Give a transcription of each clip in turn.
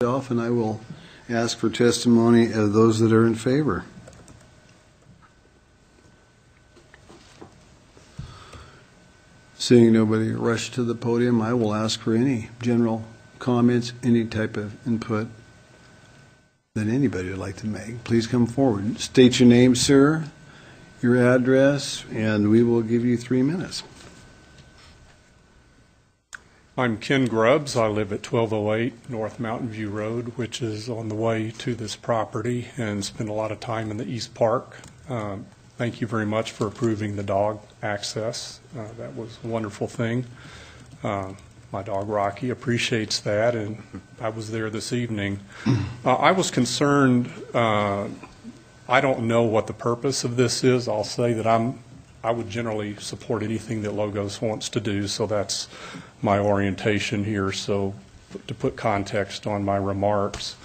And I will ask for testimony of those that are in favor. Seeing nobody rush to the podium, I will ask for any general comments, any type of input that anybody would like to make. Please come forward. State your name, sir, your address, and we will give you 3 minutes. I'm Ken Grubbs. I live at 1208 North Mountain View Road, which is on the way to this property, and spend a lot of time in the East Park. Thank you very much for approving the dog access. That was a wonderful thing. My dog Rocky appreciates that, and I was there this evening. I was concerned, I don't know what the purpose of this is. I'll say that I would generally support anything that Logos wants to do, so that's my orientation here. So to put context on my remarks,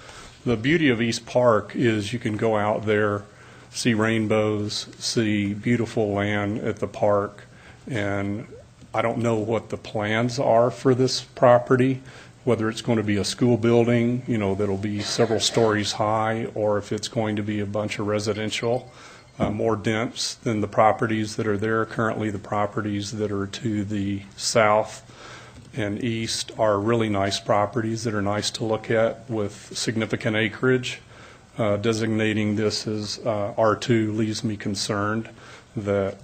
the beauty of East Park is you can go out there, see rainbows, see beautiful land at the park, and I don't know what the plans are for this property, whether it's going to be a school building, that'll be several stories high, or if it's going to be a bunch of residential. More dense than the properties that are there. Currently, the properties that are to the south and east are really nice properties that are nice to look at with significant acreage. Designating this as R2 leaves me concerned that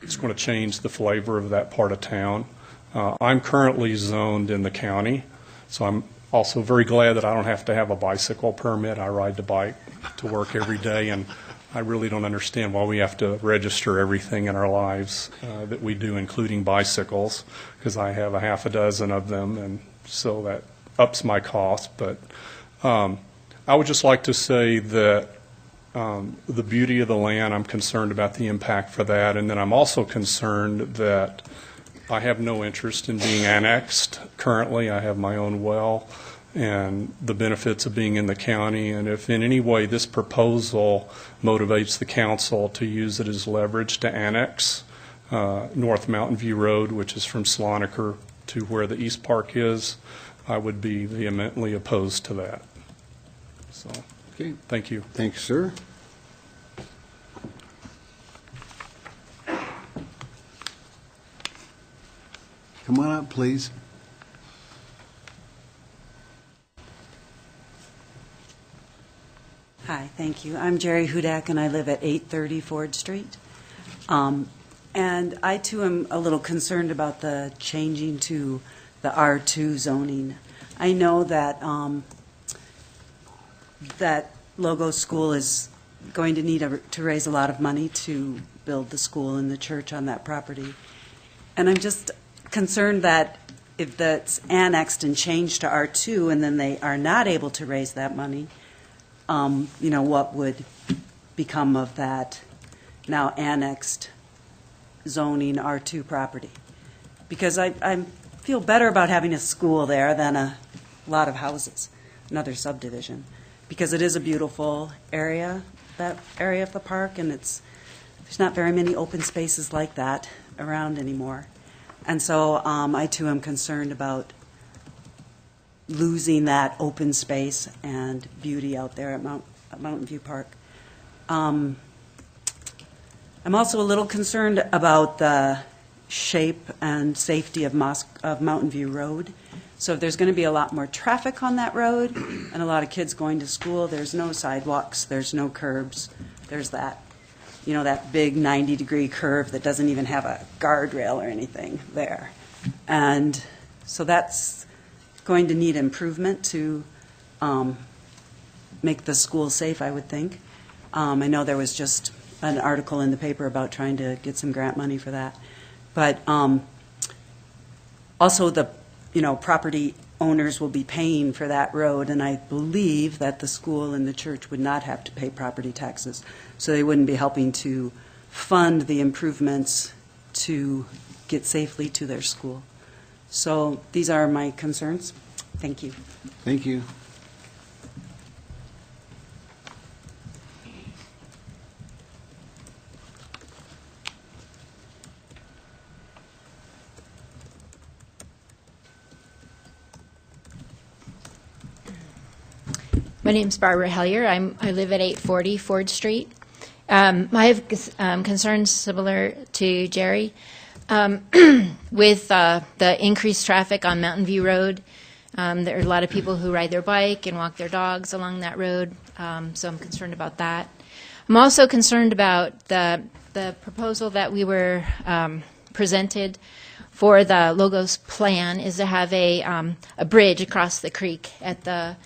it's going to change the flavor of that part of town. I'm currently zoned in the county, so I'm also very glad that I don't have to have a bicycle permit. I ride the bike to work every day, and I really don't understand why we have to register everything in our lives that we do, including bicycles, because I have a half a dozen of them, and so that ups my cost. But I would just like to say that the beauty of the land, I'm concerned about the impact for that, and then I'm also concerned that I have no interest in being annexed. Currently, I have my own well and the benefits of being in the county, and if in any way this proposal motivates the council to use it as leverage to annex North Mountain View Road, which is from Slonaker to where the East Park is, I would be vehemently opposed to that. So, okay. Thank you. Thank you, sir. Come on up, please. Hi, thank you. I'm Jerry Hudak, and I live at 830 Ford Street. And I, too, am a little concerned about the changing to the R2 zoning. I know that that Logos School is going to need to raise a lot of money to build the school and the church on that property. And I'm just concerned that if that's annexed and changed to R2 and then they are not able to raise that money, what would become of that now annexed zoning R2 property? Because I feel better about having a school there than a lot of houses, another subdivision, because it is a beautiful area, that area of the park, and there's not very many open spaces like that around anymore. And so I, too, am concerned about losing that open space and beauty out there at Mountain View Park. I'm also a little concerned about the shape and safety of Mountain View Road. So if there's going to be a lot more traffic on that road and a lot of kids going to school, there's no sidewalks, there's no curbs, there's that, that big 90-degree curve that doesn't even have a guardrail or anything there. And so that's going to need improvement to make the school safe, I would think. I know there was just an article in the paper about trying to get some grant money for that. But also the property owners will be paying for that road, and I believe that the school and the church would not have to pay property taxes, so they wouldn't be helping to fund the improvements to get safely to their school. So these are my concerns. Thank you. Thank you. My name's Barbara Hellier. I live at 840 Ford Street. I have concerns similar to Jerry with the increased traffic on Mountain View Road. There are a lot of people who ride their bike and walk their dogs along that road, so I'm concerned about that. I'm also concerned about the proposal that we were presented for the Logos plan is to have a bridge across the creek at the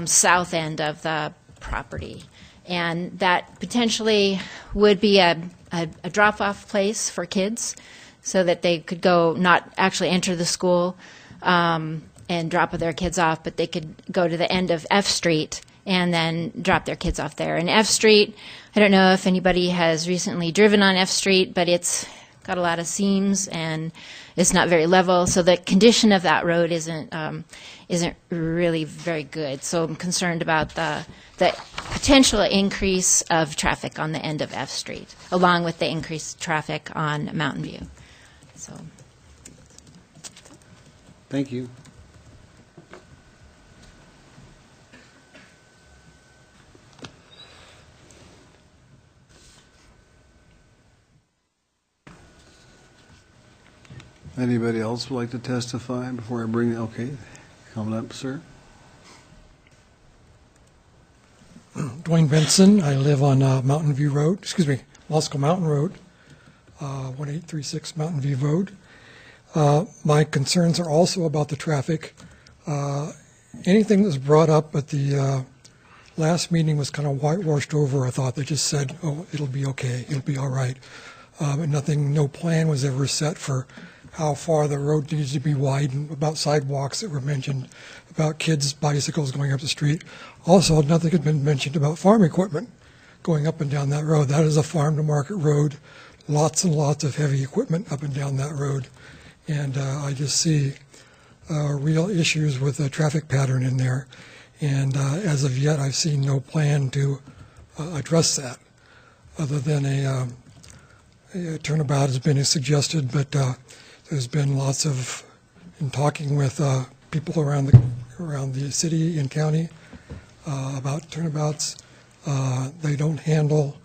south end of the property. And that potentially would be a drop-off place for kids so that they could go, not actually enter the school and drop their kids off, but they could go to the end of F Street and then drop their kids off there. And F Street, I don't know if anybody has recently driven on F Street, but it's got a lot of seams and it's not very level, so the condition of that road isn't really very good. So I'm concerned about the potential increase of traffic on the end of F Street, along with the increased traffic on Mountain View. So, Thank you. Anybody else would like to testify before I bring, okay, coming up, sir? Dwayne Benson. I live on Mountain View Road, Moscow Mountain Road, 1836 Mountain View Road. My concerns are also about the traffic. Anything that was brought up at the last meeting was kind of whitewashed over, I thought. They just said, oh, it'll be okay, it'll be all right. And no plan was ever set for how far the road needs to be widened, about sidewalks that were mentioned, about kids' bicycles going up the street. Also, nothing had been mentioned about farm equipment going up and down that road. That is a farm-to-market road, lots and lots of heavy equipment up and down that road. And I just see real issues with the traffic pattern in there. And as of yet, I've seen no plan to address that, other than a turnabout has been suggested, but there's been lots of, in talking with people around the city and county about turnabouts, they handle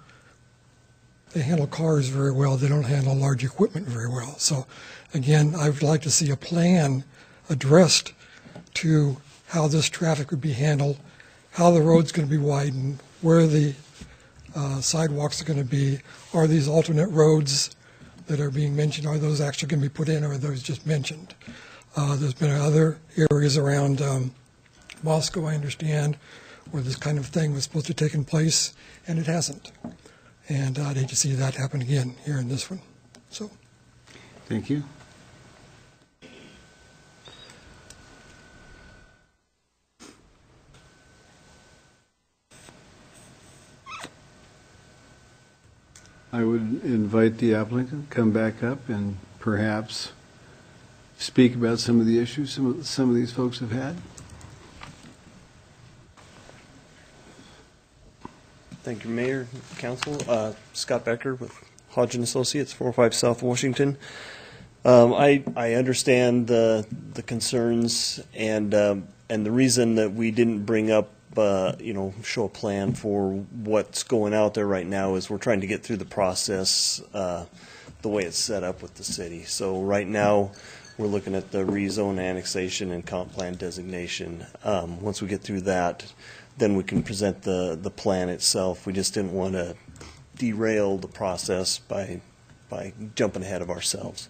cars very well. They don't handle large equipment very well. So again, I would like to see a plan addressed to how this traffic would be handled, how the road's going to be widened, where the sidewalks are going to be. Are these alternate roads that are being mentioned, are those actually going to be put in, or are those just mentioned? There's been other areas around Moscow, I understand, where this kind of thing was supposed to take place, and it hasn't. And I'd hate to see that happen again here in this one. So, Thank you. I would invite the applicant to come back up and perhaps speak about some of the issues some of these folks have had. Thank you, Mayor, Council. Scott Becker with Hodge & Associates, 405 South Washington. I understand the concerns and the reason that we didn't bring up show a plan for what's going out there right now is we're trying to get through the process the way it's set up with the city. So right now we're looking at the rezone annexation and comp plan designation. Once we get through that, then we can present the plan itself. We just didn't want to derail the process by jumping ahead of ourselves.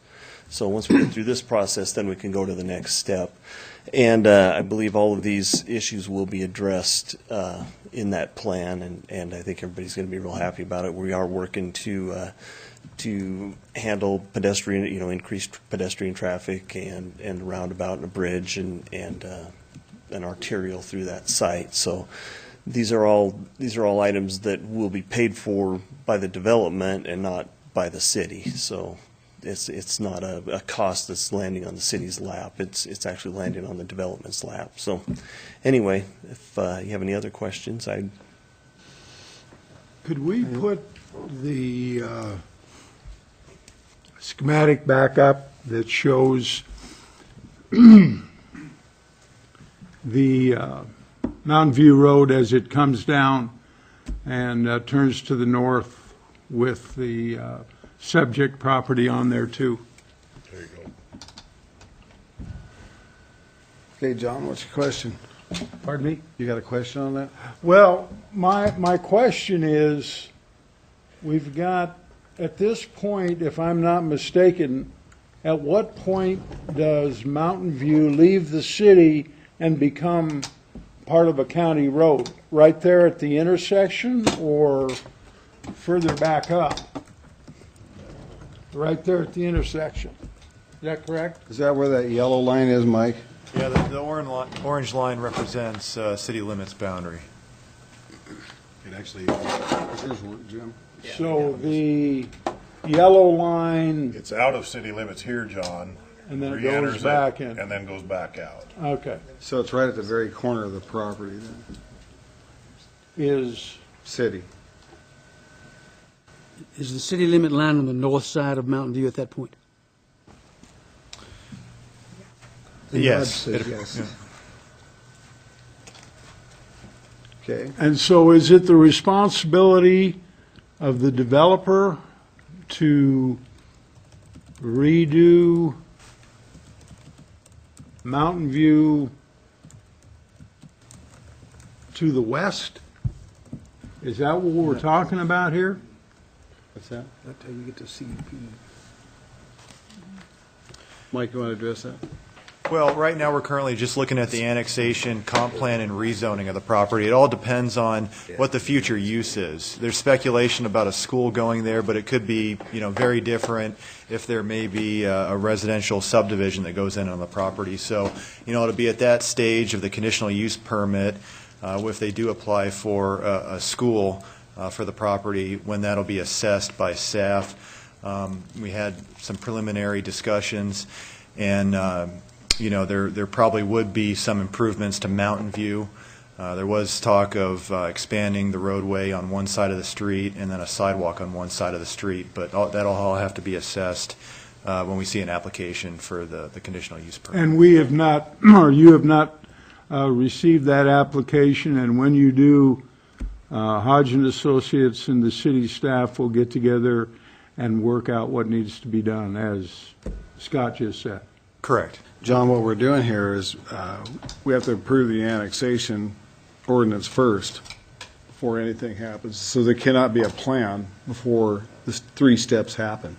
So once we get through this process, then we can go to the next step. And I believe all of these issues will be addressed in that plan, and I think everybody's going to be real happy about it. We are working to handle pedestrian, increased pedestrian traffic and a roundabout and a bridge and an arterial through that site. So these are all items that will be paid for by the development and not by the city. So it's not a cost that's landing on the city's lap. It's actually landing on the development's lap. So anyway, if you have any other questions, Could we put the schematic back up that shows the Mountain View Road as it comes down and turns to the north with the subject property on there too. There you go. Okay, John, what's your question? Pardon me? You got a question on that? Well, my question is, we've got, at this point, if I'm not mistaken, at what point does Mountain View leave the city and become part of a county road? Right there at the intersection or further back up? Right there at the intersection. Is that correct? Is that where that yellow line is, Mike? Yeah, the orange line represents city limits boundary. It actually, here's one, Jim. So the yellow line, It's out of city limits here, John. and then it Re-enters goes back in. And then goes back out. Okay, So it's right at the very corner of the property then, is, city. Is the city limit line on the north side of Mountain View at that point? Yes. Says yes. Okay. and so is it the responsibility of the developer to redo Mountain View to the west? Is that what we're talking about here? What's that? That's how you get to CUP. Mike, you want to address that? Well, right now, we're currently just looking at the annexation, comp plan, and rezoning of the property. It all depends on what the future use is. There's speculation about a school going there, but it could be, very different if there may be a residential subdivision that goes in on the property. So, it'll be at that stage of the conditional use permit, if they do apply for a school for the property, when that'll be assessed by staff. We had some preliminary discussions, and there probably would be some improvements to Mountain View. There was talk of expanding the roadway on one side of the street and then a sidewalk on one side of the street, but that'll all have to be assessed when we see an application for the conditional use permit. And we have not, or you have not received that application, and when you do, Hodge and Associates and the city staff will get together and work out what needs to be done, as Scott just said. Correct. John, what we're doing here is we have to approve the annexation ordinance first before anything happens. So there cannot be a plan before the three steps happen.